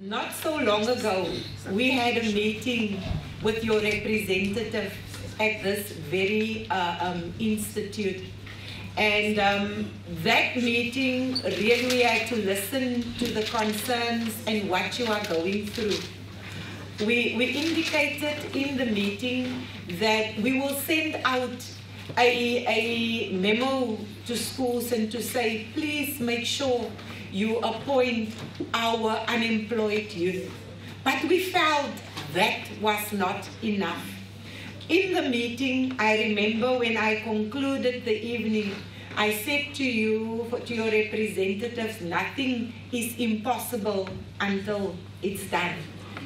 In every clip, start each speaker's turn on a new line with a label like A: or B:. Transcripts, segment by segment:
A: Not so long ago, we had a meeting with your representative at this very institute. And that meeting, really we had to listen to the concerns and what you are going through. We indicated in the meeting that we will send out a memo to schools and to say, please make sure you appoint our unemployed youth. But we felt that was not enough. In the meeting, I remember when I concluded the evening, I said to you, to your representatives, nothing is impossible until it's done.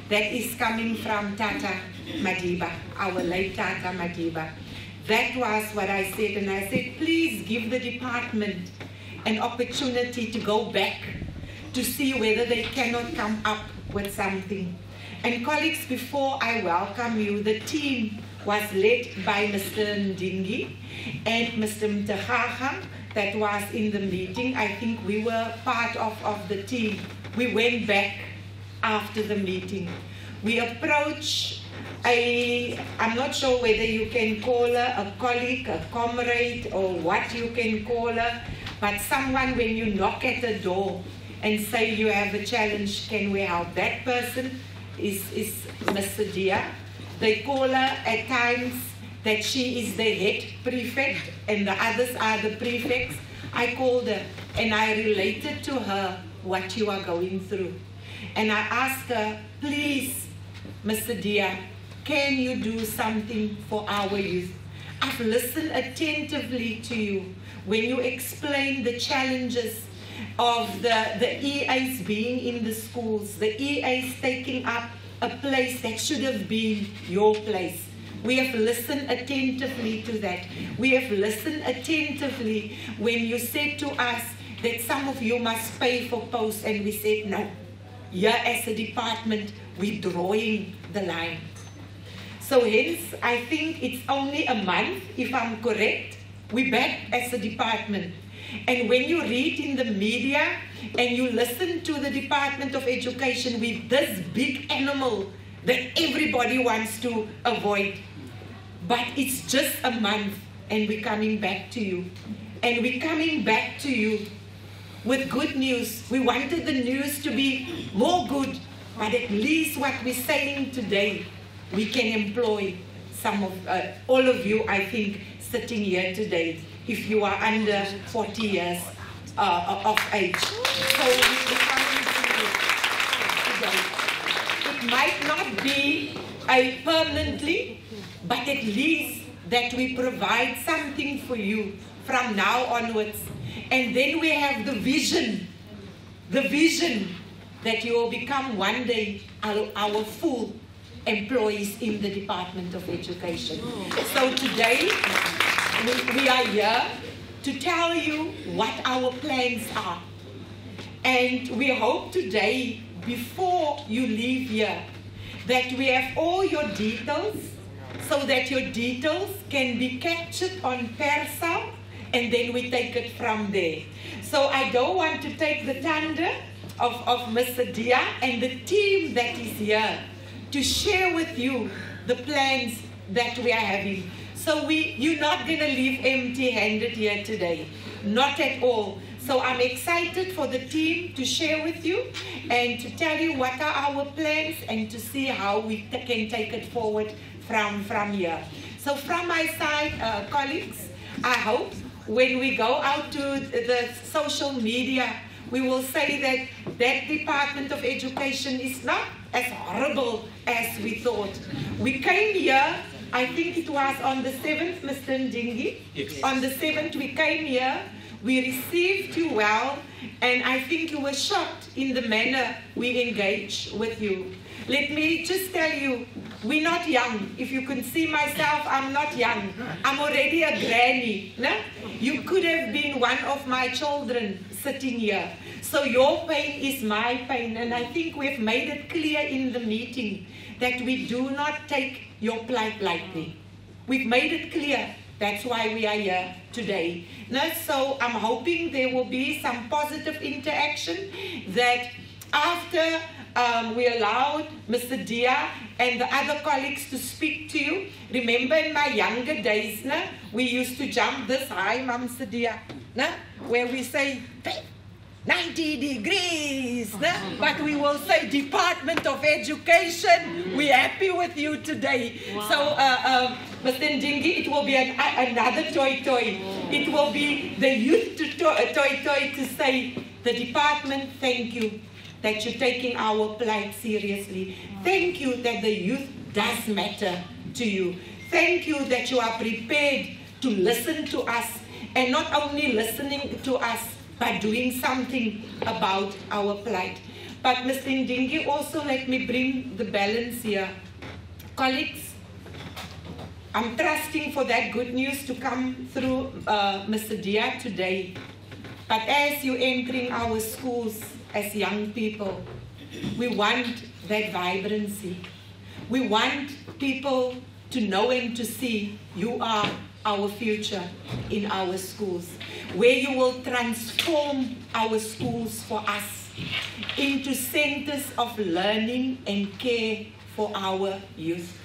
A: That is coming from Tata Madiba, our late Tata Madiba. That was what I said, and I said, please give the department an opportunity to go back to see whether they cannot come up with something. And colleagues, before I welcome you, the team was led by Mr. Ndingi and Mr. Mtegaga that was in the meeting. I think we were part of the team. We went back after the meeting. We approached I'm not sure whether you can call her a colleague, a comrade, or what you can call her, but someone when you knock at the door and say you have a challenge, can we help? That person is Mr. Dia. They call her at times that she is the head prefect and the others are the prefects. I called her and I related to her what you are going through. And I asked her, please, Mr. Dia, can you do something for our youth? I've listened attentively to you when you explain the challenges of the EAs being in the schools, the EAs taking up a place that should have been your place. We have listened attentively to that. We have listened attentively when you said to us that some of you must pay for posts, and we said no. Here as a department, we're drawing the line. So hence, I think it's only a month, if I'm correct, we're back as a department. And when you read in the media and you listen to the Department of Education with this big animal that everybody wants to avoid, but it's just a month and we're coming back to you. And we're coming back to you with good news. We wanted the news to be more good, but at least what we're saying today, we can employ some of, all of you, I think, sitting here today, if you are under 40 years of age. So we're coming to you today. It might not be permanently, but at least that we provide something for you from now onwards. And then we have the vision that you will become one day our full employees in the Department of Education. So today, we are here to tell you what our plans are. And we hope today, before you leave here, that we have all your details, so that your details can be captured on Persa, and then we take it from there. So I don't want to take the thunder of Mr. Dia and the team that is here to share with you the plans that we are having. So you're not going to leave empty-handed here today. Not at all. So I'm excited for the team to share with you and to tell you what are our plans and to see how we can take it forward from here. So from my side, colleagues, I hope when we go out to the social media, we will say that that Department of Education is not as horrible as we thought. We came here, I think it was on the 7th, Mr. Ndingi. Yes. On the 7th we came here, we received you well, and I think you were shocked in the manner we engaged with you. Let me just tell you, we're not young. If you can see myself, I'm not young. I'm already a granny. No? You could have been one of my children sitting here. So your pain is my pain. And I think we've made it clear in the meeting that we do not take your plight lightly. We've made it clear. That's why we are here today. No? So I'm hoping there will be some positive interaction, that after we allowed Mr. Dia and the other colleagues to speak to you. Remember in my younger days, we used to jump this high, Mr. Dia, where we say 90 degrees, but we will say Department of Education, we're happy with you today. Wow. So, Mr. Ndingi, it will be another toy. It will be the youth toy to say, the department, thank you that you're taking our plight seriously. Thank you that the youth does matter to you. Thank you that you are prepared to listen to us, and not only listening to us, but doing something about our plight. But Mr. Ndingi, also let me bring the balance here. Colleagues, I'm trusting for that good news to come through Mr. Dia today. But as you're entering our schools as young people, we want that vibrancy. We want people to know and to see you are our future in our schools, where you will transform our schools for us into centers of learning and care for our youth.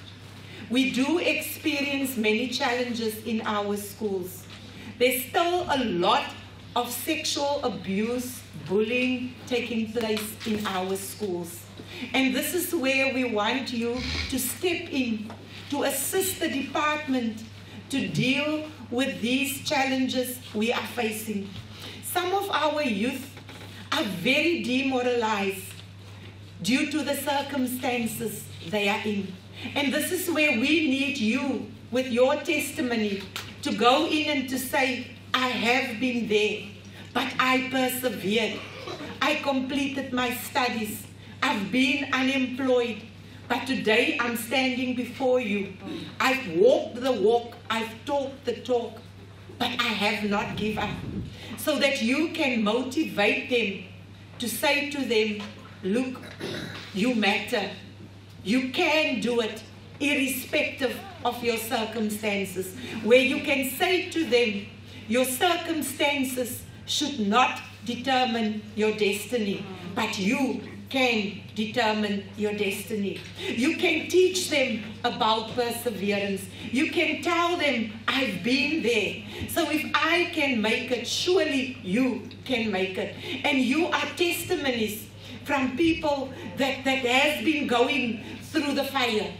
A: We do experience many challenges in our schools. There's still a lot of sexual abuse, bullying taking place in our schools. And this is where we want you to step in, to assist the department to deal with these challenges we are facing. Some of our youth are very demoralized due to the circumstances they are in. And this is where we need you, with your testimony, to go in and to say, I have been there, but I persevered. I completed my studies. I've been unemployed, but today I'm standing before you. I've walked the walk, I've talked the talk, but I have not given up. So that you can motivate them to say to them, look, you matter. You can do it, irrespective of your circumstances. Where you can say to them, your circumstances should not determine your destiny, but you can determine your destiny. You can teach them about perseverance. You can tell them, I've been there. So if I can make it, surely you can make it. And you are testimonies from people that has been going through the fire.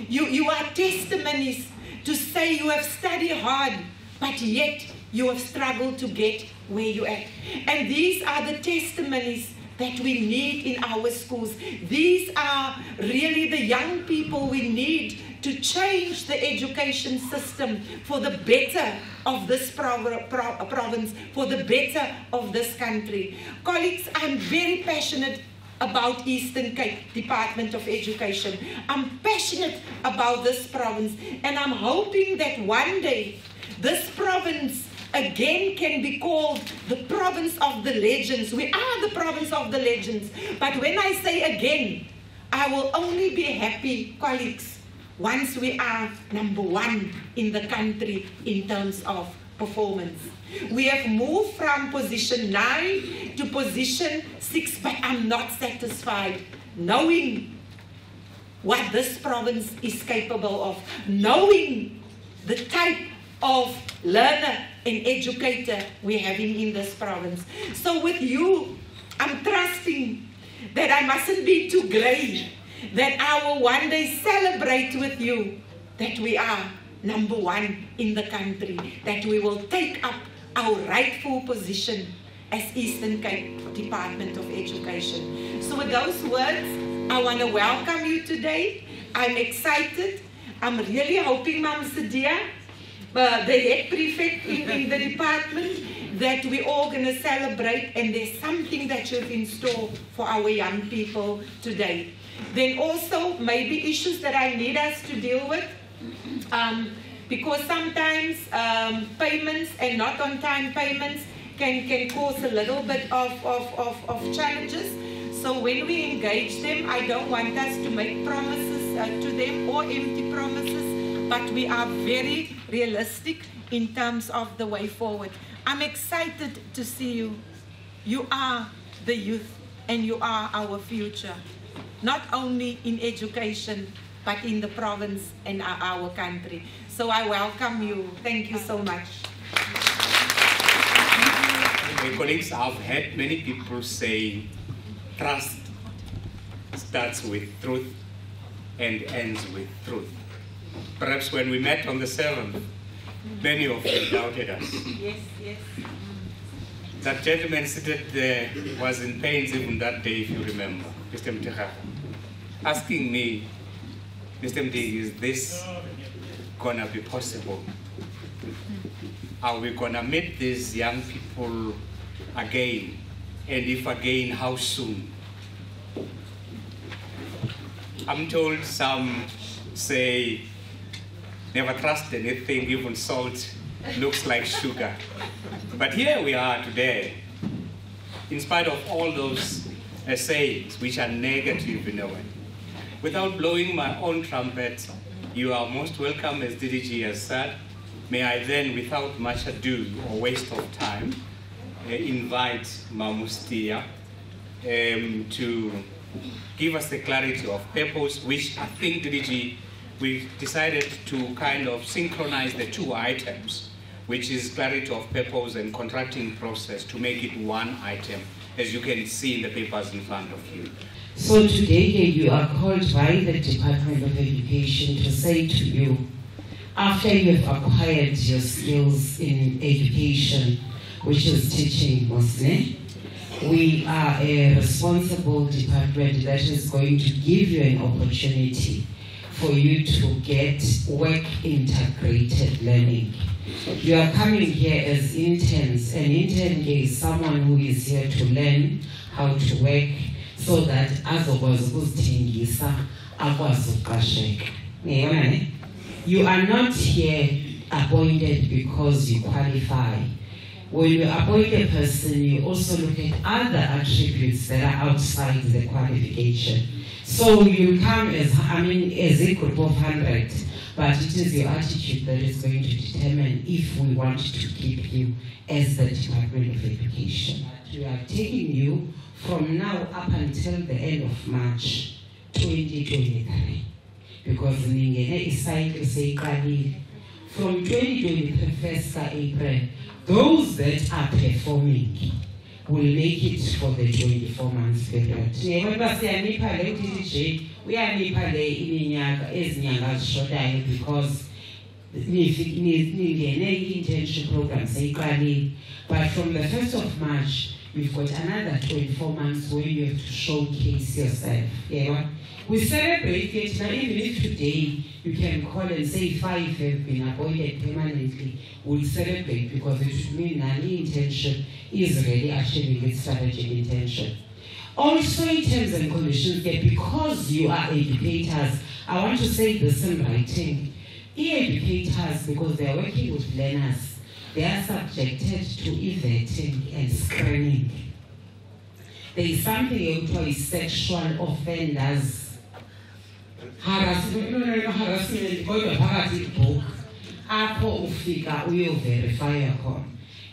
A: You are testimonies to say you have studied hard, but yet you have struggled to get where you're at. And these are the testimonies that we need in our schools. These are really the young people we need to change the education system for the better of this province, for the better of this country. Colleagues, I'm very passionate about Eastern Cape Department of Education. I'm passionate about this province, and I'm hoping that one day this province again can be called the province of the legends. We are the province of the legends. But when I say again, I will only be happy, colleagues, once we are number one in the country in terms of performance. We have moved from position 9 to position 6, but I'm not satisfied. Knowing what this province is capable of, knowing the type of learner and educator we're having in this province. So with you, I'm trusting that I mustn't be too grey, that I will one day celebrate with you that we are number one in the country, that we will take up our rightful position as Eastern Cape Department of Education. So with those words, I want to welcome you today. I'm excited. I'm really hoping, Ma'am Sadia, the head prefect in the department, that we're all going to celebrate, and there's something that you've in store for our young people today. Then also maybe issues that I need us to deal with, because sometimes payments and not on time payments can cause a little bit of challenges. So when we engage them, I don't want us to make promises to them or empty promises, but we are very realistic in terms of the way forward. I'm excited to see you. You are the youth and you are our future. not only in education, but in the province and our country. So I welcome you. Thank you so much.
B: My colleagues, I've had many people say trust starts with truth and ends with truth. Perhaps when we met on the 7th, many of you doubted us.
A: Yes, yes.
B: That gentleman seated there was in pains even that day, if you remember, Mr. Mtihaka, asking me, Mr. Mtihaka, is this gonna be possible? Are we gonna meet these young people again? And if again, how soon? I'm told some say, never trust anything, even salt looks like sugar. But here we are today, in spite of all those sayings which are negative in a way. Without blowing my own trumpet, you are most welcome, as DDG has said. May I then, without much ado or waste of time, invite Mamustia to give us the clarity of purpose, which I think DDG, we decided to kind of synchronize the two items, which is clarity of purpose and contracting process, to make it one item, as you can see in the papers in front of you.
C: So today you are called by the Department of Education to say to you, after you have acquired your skills in education, which is teaching mostly, we are a responsible department that is going to give you an opportunity for you to get work integrated learning. You are coming here as interns. An intern is someone who is here to learn how to work so that azokwazi ukuzithengisa akwazi ukuqasheka. You are not here appointed because you qualify. When you appoint a person, you also look at other attributes that are outside the qualification. So you come as a group of 100, but it is your attitude that is going to determine if we want to keep you as the Department of Education. We are taking you from now up until the end of March 2023, because from 2023 1st April, those that are performing will make it for the 24 months period. We are because internship program, but from the 1st of March, we've got another 24 months where you have to showcase yourself. Yeah? We celebrate it now. Even if today you can call and say 5 have been appointed permanently, we'll celebrate, because it should mean that the internship is really achieving its strategic intention. Also, in terms and conditions, because you are educators, I want to say this in writing. E-educators, because they are working with learners, they are subjected to e-vetting and screening. There is something called sexual offenders. Harassment, book. Verify.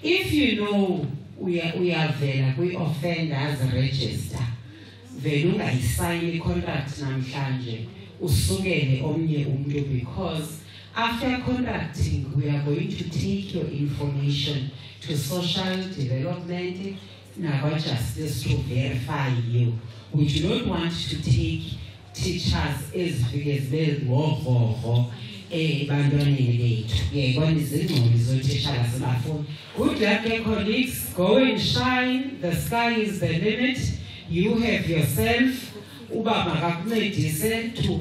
C: If you know we are there, we offenders register. Velunga sign contract namhlanje usukele omnye umuntu, because after contracting, we are going to take your information to social development, justice, to verify you. We do not want to take teachers as big as they good luck, colleagues. Go and shine. The sky is the limit. You have yourself to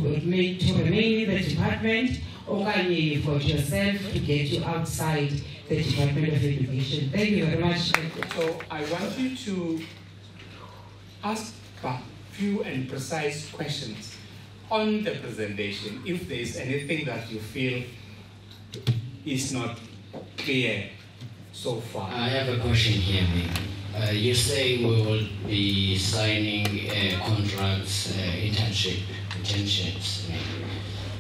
C: remain in the department, or you've got yourself to get you outside the Department of Education. Thank you very much.
B: So I want you to ask a few and precise questions on the presentation, if there is anything that you feel is not clear so far.
D: I have a question here, Mick. You say we will be signing contracts, internships.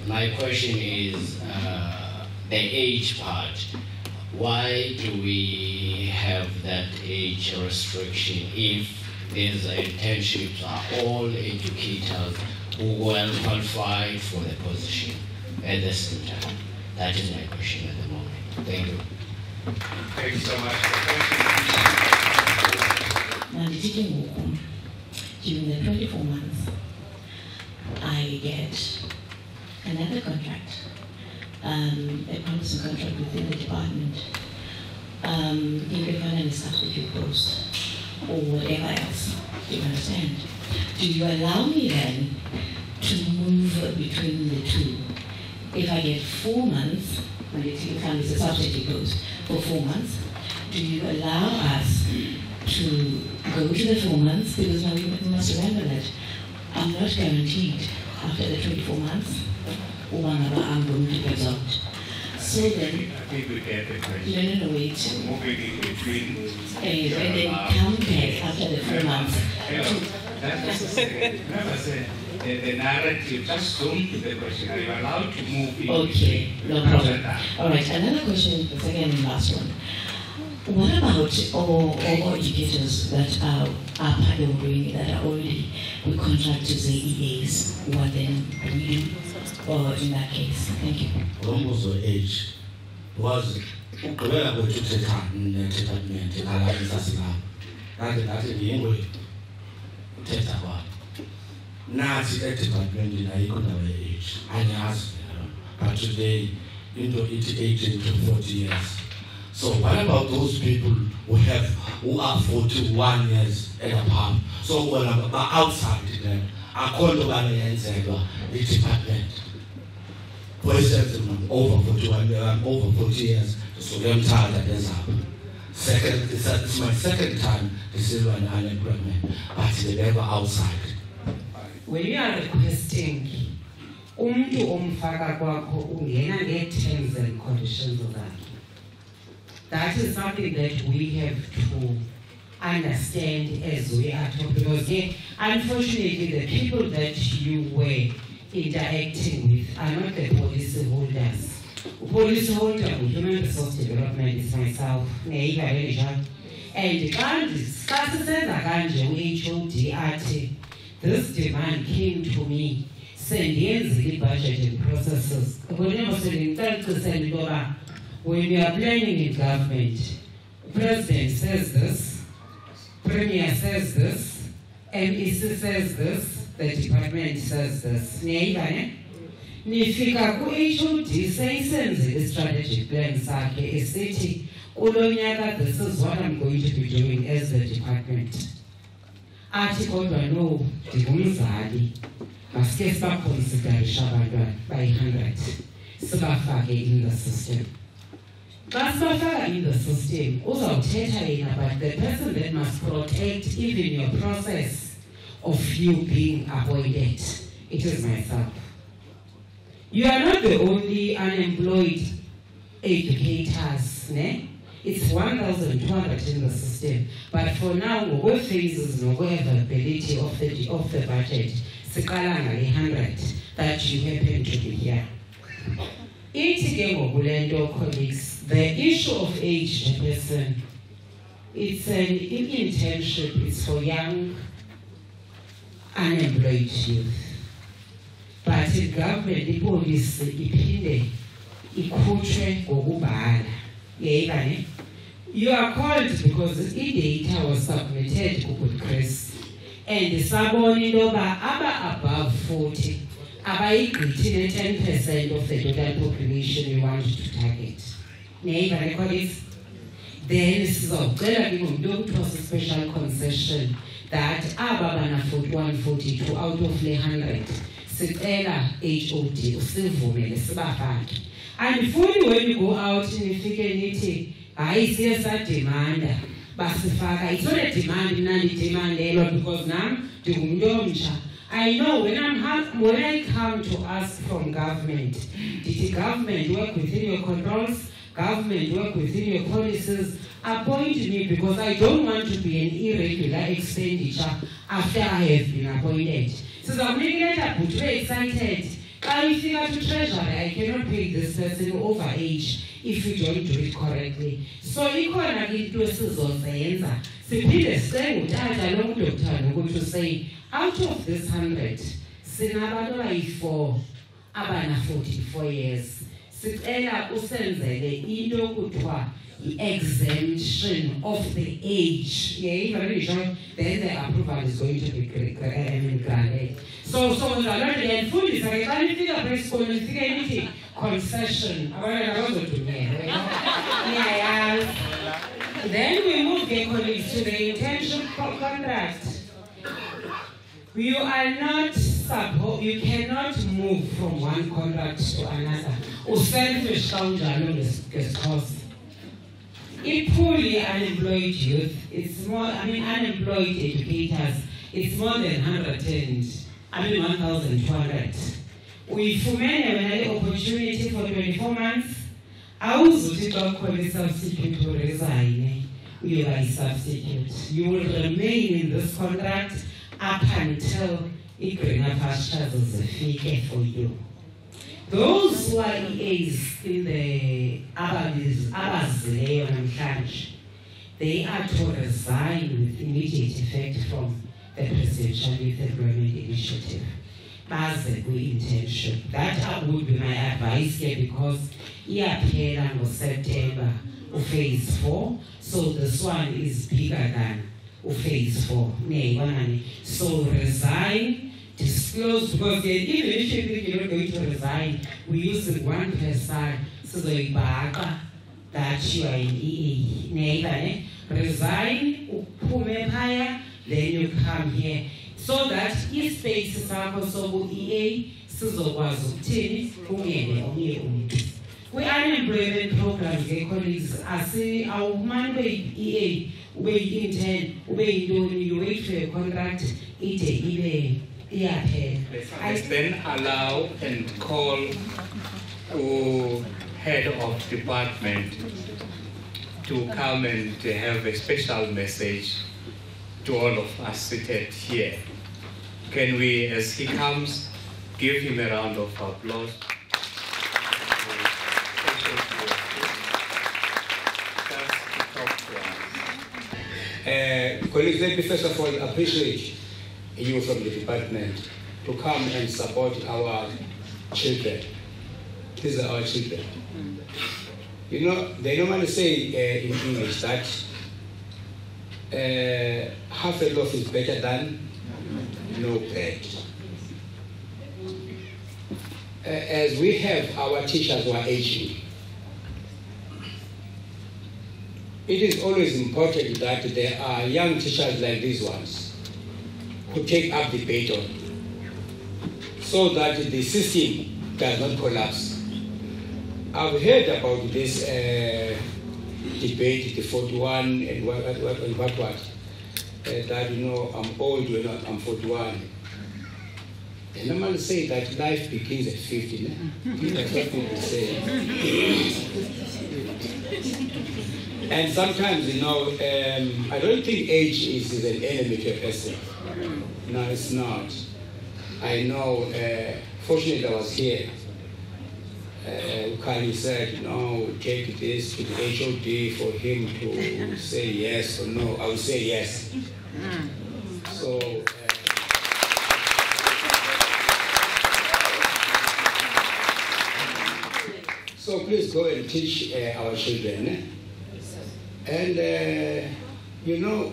D: My question is the age part. Why do we have that age restriction if these internships are all educators who well qualified for the position at the same time? That is my question at the moment. Thank you.
B: Thank you so much.
E: During the 24 months, I get another contract, a promising contract within the department, independent substitute post, or whatever else. Do you understand? Do you allow me then to move between the two? If I get 4 months, when it becomes a substitute post for 4 months, do you allow us to go to the 4 months? Because now we must remember that I'm not guaranteed after the 24 months whenever I'm going to get out. So then,
B: I think we get the question.
E: no, wait.
B: Moving in between.
E: And then come back after the 4 months.
B: That's remember, the narrative, just don't do the question. Are you allowed to move in?
E: Okay, no problem. All right, another question, the second and last one. What about all educators that are paddling, that are already with contract to the EAs? What then do we do? Or in that case? Thank you.
F: Almost the age was where I go to take part in the department, I like this that's the English. Take that one. Now it's the department in our age. I asked, but today, into 18 to 40 years. So what about those people who are 41 years and above? So when I'm outside them, I call the department. For instance, I'm over 41, I'm over 40 years, so I'm tired of this up. Second, it's my second time this is an unemployment, but they never outside.
C: When you are requesting, umuntu omfaka kwakho ungena nge-terms and conditions zakhe. That is something that we have to understand as we are talking, because unfortunately the people that you were interacting with are not the policy holders. Policy holder with human resource development is myself, and this demand came to me, send the budget and processes. When you are planning in government, President says this, Premier says this, MEC says this, the department says this. Nifika ku HOD sayisenze the strategic plan sakhe esithi kulonyaka this is what I'm going to be doing as the department. Athi kodwa no, ndingumzali. Masike sibaconsiderisha abantwana bayi-100 sibafake in the system. But in the system, also but the person that must protect even your process of you being appointed, it is myself. You are not the only unemployed educators, ne? It's 1,200 in the system. But for now, all phases, no availability of the budget, 100 that you happen to be here. Colleagues, the issue of aged person, it's an internship, it's for young, unemployed youth. But in government, the police, you are called because the data was submitted to Chris, and the saboni above 40. About 10% of the total population we want to target. Then this is a special concession that Ababana 41, 42 out of the 100. Sitela HOD, and fully when you go out in the figure, I see a demand. It's not a demand, because now I know when I come to ask from government, did the government work within your controls? Government work within your policies? Appoint me, because I don't want to be an irregular expenditure after I have been appointed. So I'm very excited. I think to treasury, I cannot pay this person over age if you don't do it correctly. So ikhona into esizozenza siphinde sengutata lo doctor to say out of this 100 sinabantu abayi-4 abana 44 years sicela usenzele into kuthiwa exemption of the age. Yeah, then the approval is going to be granted. So and food is a concession. Then we move the colleagues to the internship contract. You are not you cannot move from one contract to another. Equally unemployed youth, it's more, unemployed educators, it's more than 1,200. We an opportunity for 24 months. I was to substitute to resign. You are a substitute. You will remain in this contract up until it greener pastures is a figure for you. Those who are EAs in the they are to resign with immediate effect from the Presidential Youth Employment Initiative. Internship. That would be my advice here because September phase 4, so this one is bigger than phase 4. So resign, disclose, because even if you think you're not going to resign, we use the one person so that you are in EA. Resign, then you come here. So that if space is also EA, we unemployment programs, colleagues, I say our man wait EA, wait intern, you wait for your contract,
B: Let's then allow and call head of department to come and have a special message to all of us seated here. Can we, as he comes, give him a round of applause?
F: Colleagues, let me first of all appreciate you from the department to come and support our children. These are our children. You know, they normally say in English that half a loaf is better than no bread. As we have our teachers who are aging, it is always important that there are young teachers like these ones who take up the baton so that the system does not collapse. I've heard about this debate, the 41 and what, that, you know, I'm old, you know, I'm 41. They normally say that life begins at 50. That's what people say. And sometimes, you know, I don't think age is an enemy to a person. No, it's not. I know, fortunately I was here. Kali said, no, take this to the HOD for him to say yes or no. I will say yes. So please go and teach our children. And, you know,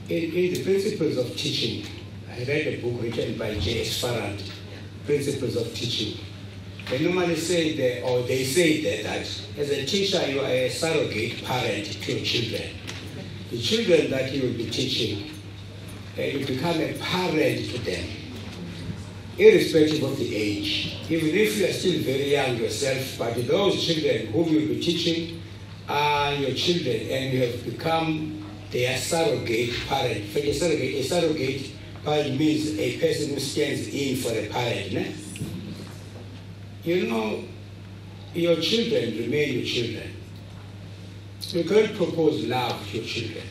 F: in the principles of teaching, I read a book written by J.S. Farrand, Principles of Teaching. They normally say that, or they say that as a teacher, you are a surrogate parent to your children. The children that you will be teaching, you become a parent to them, irrespective of the age. Even if you are still very young yourself, but those children whom you will be teaching are your children, and you have become their surrogate parent. For a surrogate parent means a person who stands in for a parent. Ne? You know, your children remain your children. You can't propose love to your children.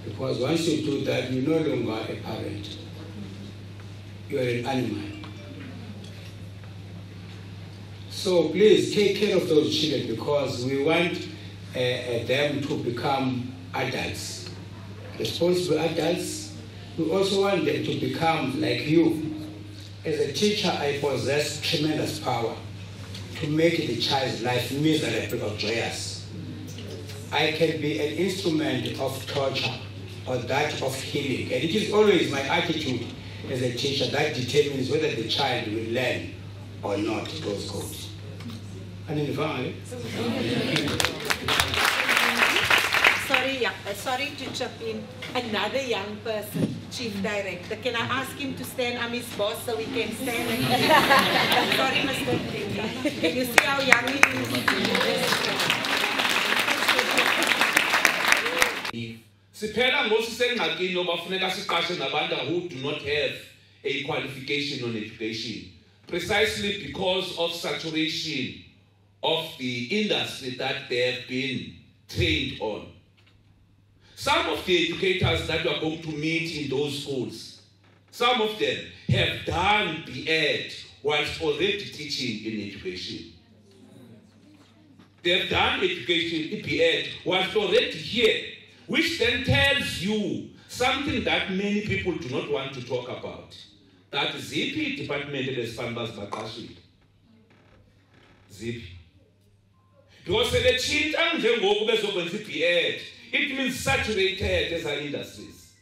F: Because once you do that, you're no longer a parent. You are an animal. So please take care of those children because we want them to become adults, responsible adults. We also want them to become like you. As a teacher, I possess tremendous power to make the child's life miserable or joyous. I can be an instrument of torture or that of healing. And it is always my attitude as a teacher that determines whether the child will learn or not those codes. And in the
A: sorry to chip in. Another young person, Chief Director. Can I ask him to stand? I'm his boss, so we can stand. Sorry, Mr. Director. Can you see how young he is?
G: Siphela ngosisengxakini yoba funeka siqashe nabantu who do not have a qualification on education, precisely because of saturation of the industry that they have been trained on. Some of the educators that we are going to meet in those schools, some of them have done BEd whilst already teaching in education. They have done education, BEd, whilst already here, which then tells you something that many people do not want to talk about. That ZP department is Fanbas Bakashi. ZP. Because the change and BEd, it means saturated as our industries.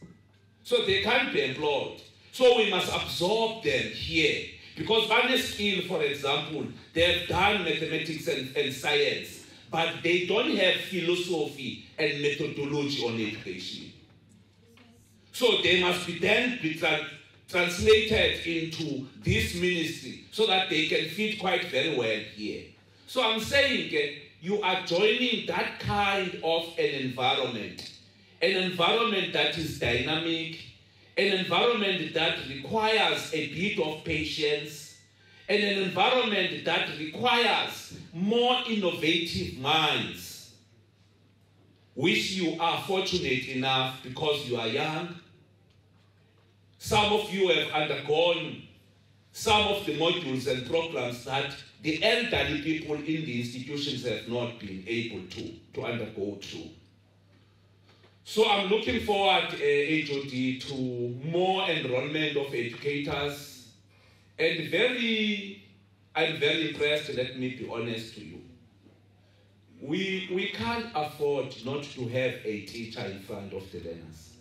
G: So they can't be employed. So we must absorb them here. Because one skill, for example, they have done mathematics and science, but they don't have philosophy and methodology on education. So they must be then translated into this ministry so that they can fit quite very well here. So I'm saying you are joining that kind of an environment that is dynamic, an environment that requires a bit of patience, and an environment that requires more innovative minds, which you are fortunate enough because you are young. Some of you have undergone some of the modules and programs that the elderly people in the institutions have not been able to undergo through. So I'm looking forward, HOD, to more enrollment of educators, and I'm very impressed, let me be honest to you. We can't afford not to have a teacher in front of the learners,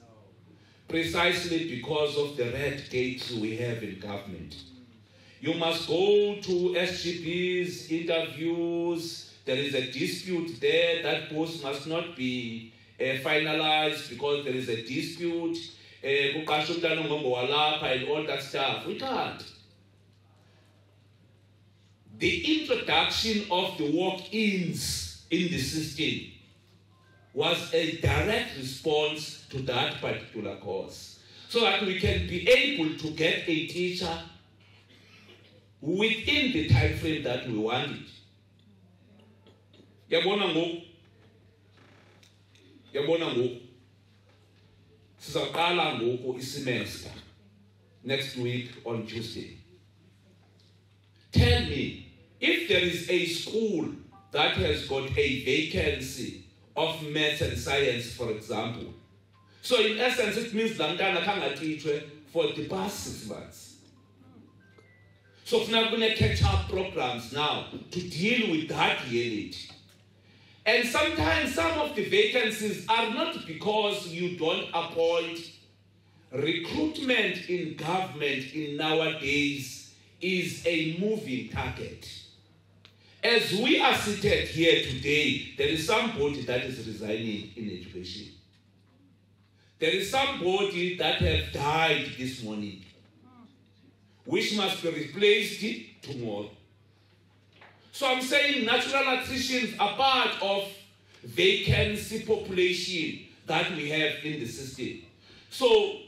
G: precisely because of the red tapes we have in government. You must go to SGP's interviews. There is a dispute there. That post must not be finalized because there is a dispute. And all that stuff. We can't. The introduction of the walk-ins in the system was a direct response to that particular cause, so that we can be able to get a teacher within the time frame that we wanted. Yabona ngoku. Sizaqala ngoku isemester next week on Tuesday. Tell me, if there is a school that has got a vacancy of maths and science, for example, so in essence it means Lantana can't teach for the past 6 months. So we're going to catch up programs now to deal with that reality. And sometimes some of the vacancies are not because you don't appoint. Recruitment in government in nowadays is a moving target. As we are seated here today, there is somebody that is resigning in education. There is somebody that have died this morning, which must be replaced tomorrow. So I'm saying natural attrition are part of vacancy population that we have in the system. So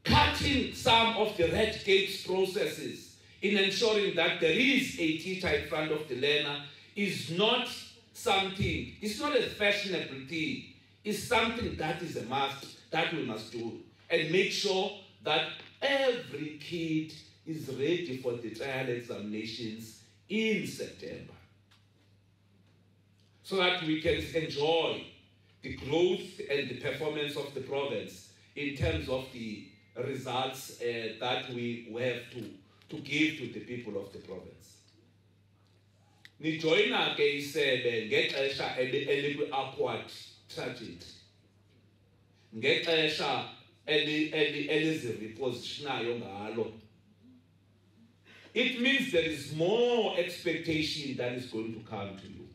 G: cutting some of the red tape processes in ensuring that there is a teacher in front of the learner is not something, it's not a fashionable thing, it's something that is a must, that we must do, and make sure that every kid is ready for the trial examinations in September. so that we can enjoy the growth and the performance of the province in terms of the results that we have to give to the people of the province. Nijoyina ke isebe ngexesha elikwi-upward trajectory, ngexesha elizirepositionayo ngalo. It means there is more expectation that is going to come to you.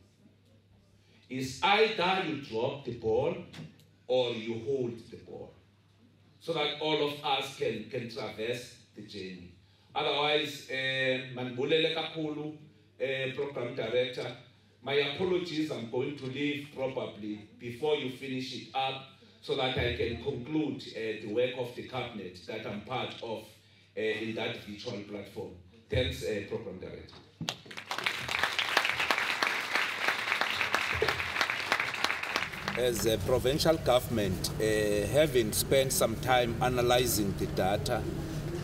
G: It's either you drop the ball or you hold the ball, so that all of us can traverse the journey. Otherwise, manibulele kakhulu, program director. My apologies, I'm going to leave probably before you finish it up, so that I can conclude the work of the cabinet that I'm part of in that virtual platform. Thanks, program director.
H: As a provincial government, having spent some time analyzing the data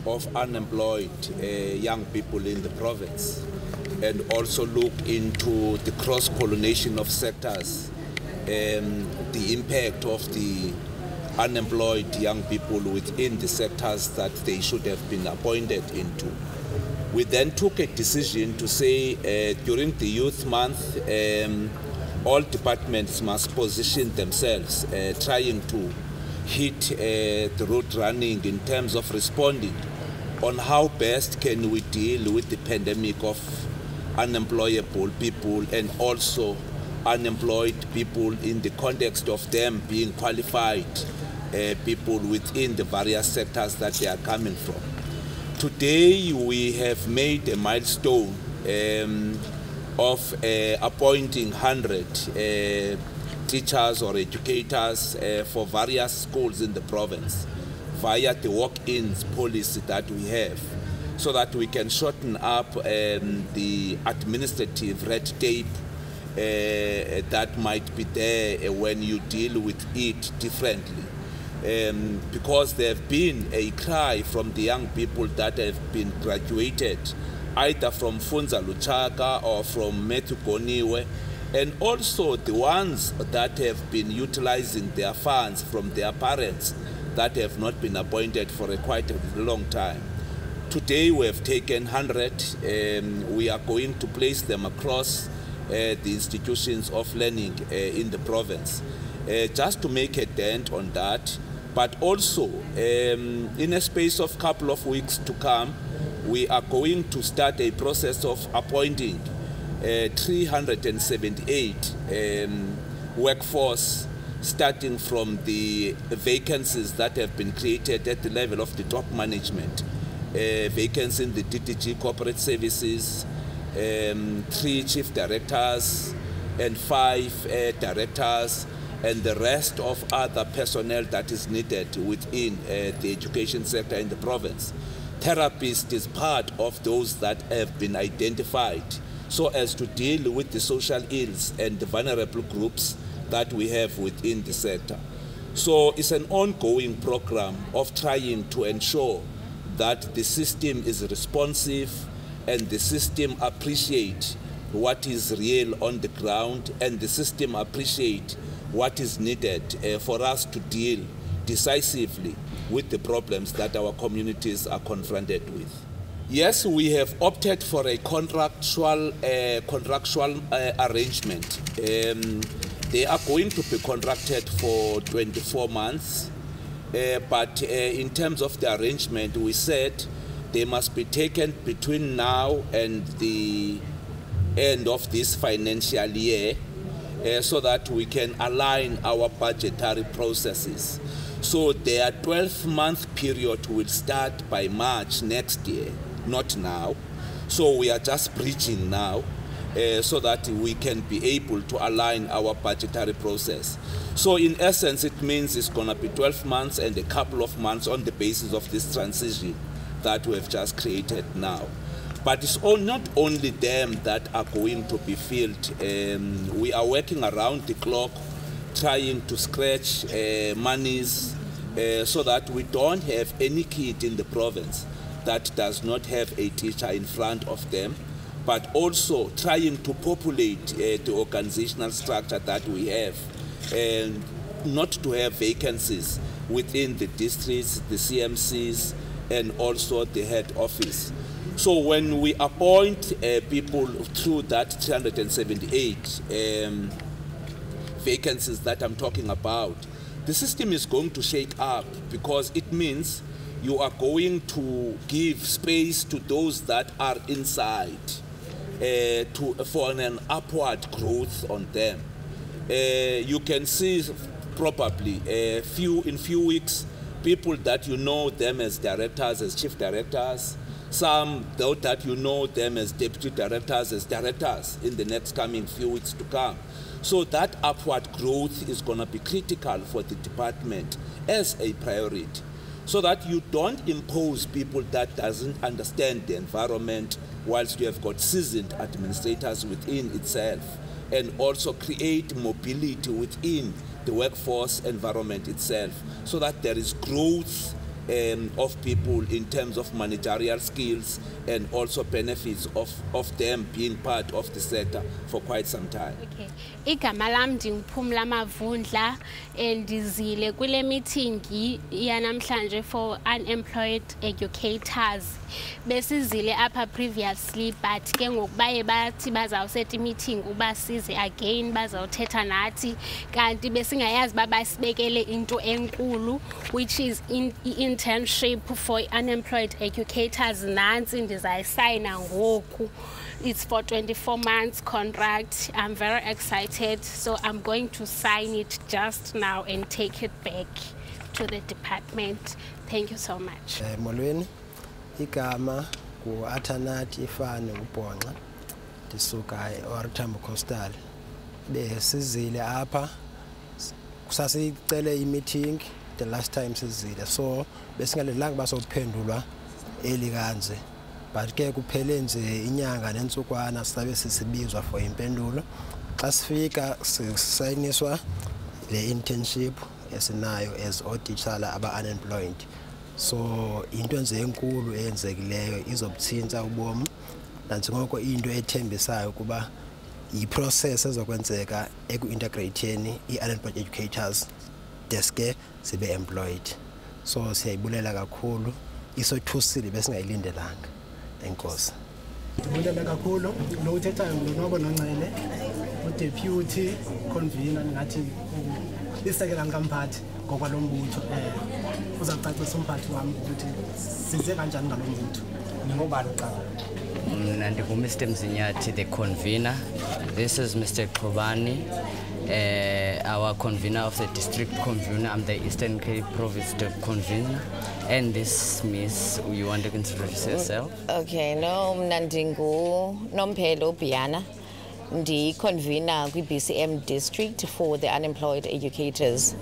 H: of unemployed young people in the province, and also look into the cross-pollination of sectors, the impact of the unemployed young people within the sectors that they should have been appointed into. We then took a decision to say during the Youth Month, all departments must position themselves, trying to hit the road running in terms of responding on how best can we deal with the pandemic of unemployable people and also unemployed people in the context of them being qualified people within the various sectors that they are coming from. Today we have made a milestone of appointing 100 teachers or educators for various schools in the province via the walk-ins policy that we have, so that we can shorten up the administrative red tape that might be there when you deal with it differently. Because there have been a cry from the young people that have been graduated either from Funza Luchaka or from Metukoniwe, and also the ones that have been utilizing their funds from their parents that have not been appointed for quite a long time. Today we have taken 100. We are going to place them across the institutions of learning in the province, just to make a dent on that. But also, in a space of a couple of weeks to come, we are going to start a process of appointing 378 workforce, starting from the vacancies that have been created at the level of the top management. Vacancies in the DTG corporate services, 3 chief directors and 5 directors, and the rest of other personnel that is needed within the education sector in the province. Therapist is part of those that have been identified so as to deal with the social ills and the vulnerable groups that we have within the sector. So it's an ongoing program of trying to ensure that the system is responsive and the system appreciates what is real on the ground, and the system appreciates what is needed for us to deal decisively with the problems that our communities are confronted with. Yes, we have opted for a contractual arrangement. They are going to be contracted for 24 months, but in terms of the arrangement, we said they must be taken between now and the end of this financial year, so that we can align our budgetary processes. So their 12-month period will start by March next year, not now. So we are just bridging now so that we can be able to align our budgetary process. So in essence, it means it's going to be 12 months and a couple of months on the basis of this transition that we have just created now. But it's not only them that are going to be filled. We are working around the clock trying to scratch monies so that we don't have any kid in the province that does not have a teacher in front of them, but also trying to populate the organizational structure that we have, and not to have vacancies within the districts, the CMCs, and also the head office. So when we appoint people through that 378 vacancies that I'm talking about, the system is going to shake up, because it means you are going to give space to those that are inside for an upward growth on them. You can see probably in few weeks, people that you know them as directors, as chief directors, some though that you know them as deputy directors, as directors in the next coming few weeks to come. So that upward growth is going to be critical for the department as a priority, so that you don't impose people that doesn't understand the environment, whilst you have got seasoned administrators within itself, and also create mobility within the workforce environment itself, so that there is growth of people in terms of managerial skills and also benefits of them being part of the sector for quite some time.
I: Okay. Igama lam ndinguphumla Mavundla ndizile kule meeting yanamhlanje for unemployed educators. Besizile apha previously, but ke ngokubaye bathi bazawuset meeting uba size again bazawuthetha nathi, kanti besingayazi babasibekele into enkulu, which is internship for unemployed educators. Nansi ndizayisayina ngoku. It's for 24 months contract. I'm very excited, so I'm going to sign it just now and take it back to the department. Thank you so much.
J: Molweni, igama ku Athanati ifane ubhonqa ndisuka eOrtambo Coastal. Besizile apha kusasicele i-meeting the last time sizile, so besingalelanga basophendulwa elikanze, but ke kuphele nje inyanga nentsukwana sabe sisibizwa for impendulo. Xa sifika sisayiniswa le internship esinayo as otitshala aba-unemployed. So into nje enkulu eyenzekileyo izobuthinta ubomi, nanjengoko into ethembisayo kuba yi-process ezokwenzeka eku-integratheni i-unemployed educators deske sibe employed. So siyayibulela kakhulu, isothusile besingayilindelanga. Enkosi.
K: Ndibulela kakhulu lo uthethayo nguNobo Nongcele, uDeputy Convener, ngathi isekela nkamphathi ngokwalo mbutho. Uzacacisa umphathi wami ukuthi size kanjani ngalo mbutho. Ngobani uqala?
D: Mr. Mzinyathi, the convener. This is Mr. Kobani, our convener of the district convener. I'm the Eastern Cape Province convener. And this Miss, you want to introduce yourself?
L: Okay, no, Mnandingu Nomphelo Biana, the convener with BCM district for the unemployed educators.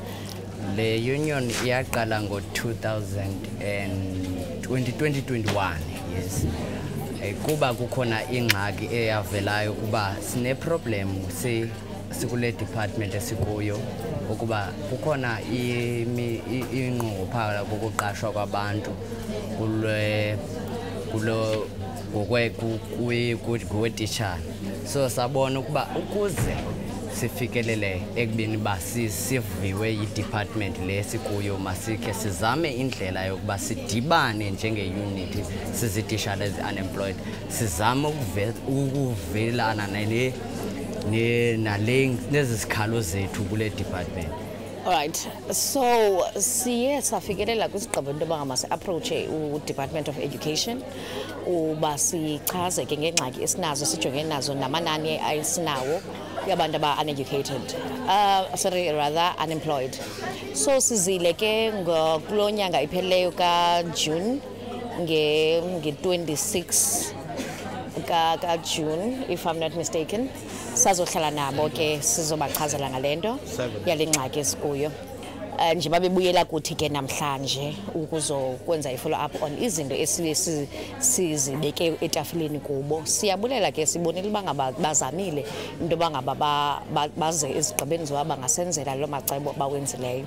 D: The union yaqala ngo 2021, yes. Kuba kukhona ingxaki eyavelayo kuba sine problem sikule department esikuyo ukuba kukhona ingqongophala kokuqashwa kwabantu kuwetitshala. So sabona ukuba ukuze sifikelele ekubeni ba siviwe yi-department le sikuyo, masikhe sizame indlela yokuba sidibane njenge-unit sizititshala ezi-unemployed, sizame ukuvelana nezi sikhalo zethu kule department.
L: Alright, so siye safikelela kwisigqibo into yoba masi-approache u-Department of Education uba sichaze ke ngengxaki esinazo, sijonge nazo namanani esinawo yabantu aba-uneducated, unemployed. So sizile ke kulo nyanga ipheleyo kaJune nge-26 kaJune, if I'm not mistaken, sazohlala nabo ke sizobachazela ngale nto yale ngxaki esikuyo. njengoba bebuyela kuthi ke namhlanje ukuzokwenza i-follow up on izinto sizibeke etafileni kubo. Siyabulela ke sibonile uba ngaba bazamile into yoba ngaba baze ezigqibeni zoba bangasenzela loo macebo bawenzileyo.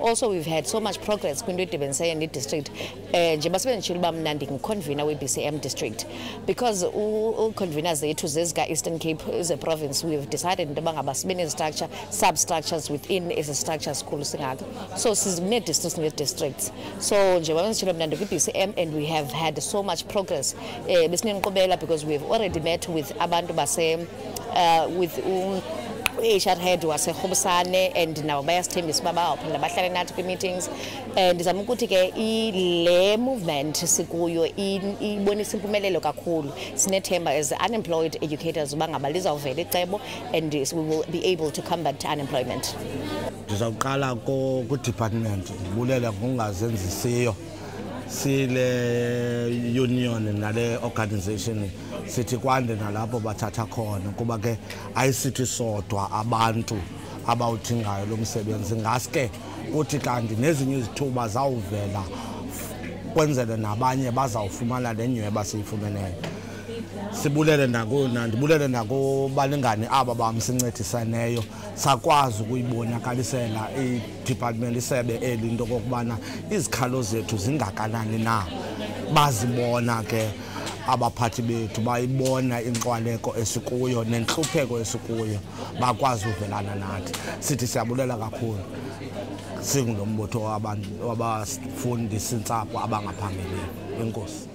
L: Also we've had so much progress kwinto edibenisene ne-district njengoba sebenditshilo uba mna ndingu-convener we-BCM district because u-convener zethu zezika-Eastern Cape as a province we've decided into yoba ngaba sibe ne-structure sub-structures within ezi structures sikhulu singaka. So sinee-districts nee-districts. So njengoba benditshilo mna ndikwi-BCM and we have had so much progress besinenkqubela because we've already met with abantu with HR head waseRhobosane and now bayasithembisa uba bawaphinda bahlale nathi kwi-meetings. Ndizama ukuthi ke le movement sikuyo ibonisa impumelelo kakhulu. Sinethemba as unemployed educators uba ngaba lizawuvela icebo and we will be able to combat unemployment.
F: Ndizawuqala ku-department ndibulele ngokungazenzisiyo sile union nale organization sithi kwande nalapho bathatha khona kuba ke ayisithi sodwa abantu abawudingayo lo msebenzi ngaske uthi kanti nezinye izithuba zawuvela kwenzele nabanye bazawufumana le nyweba siyifumeneyo. Ndibulele nakubalingani aba bamsincedisaneyo sakwazi ukuyibonakalisela i-department isebe eli into kokubana izikhalo zethu zingakanani na. Bazibona ke abaphathi bethu bayibona inxwaleko esikuyo nentlupheko esikuyo bakwazi uvelana nathi. Sithi siyabulela kakhulu singulo mbutho wabafundi sintsapho abangaphangeliyo. Enkosi.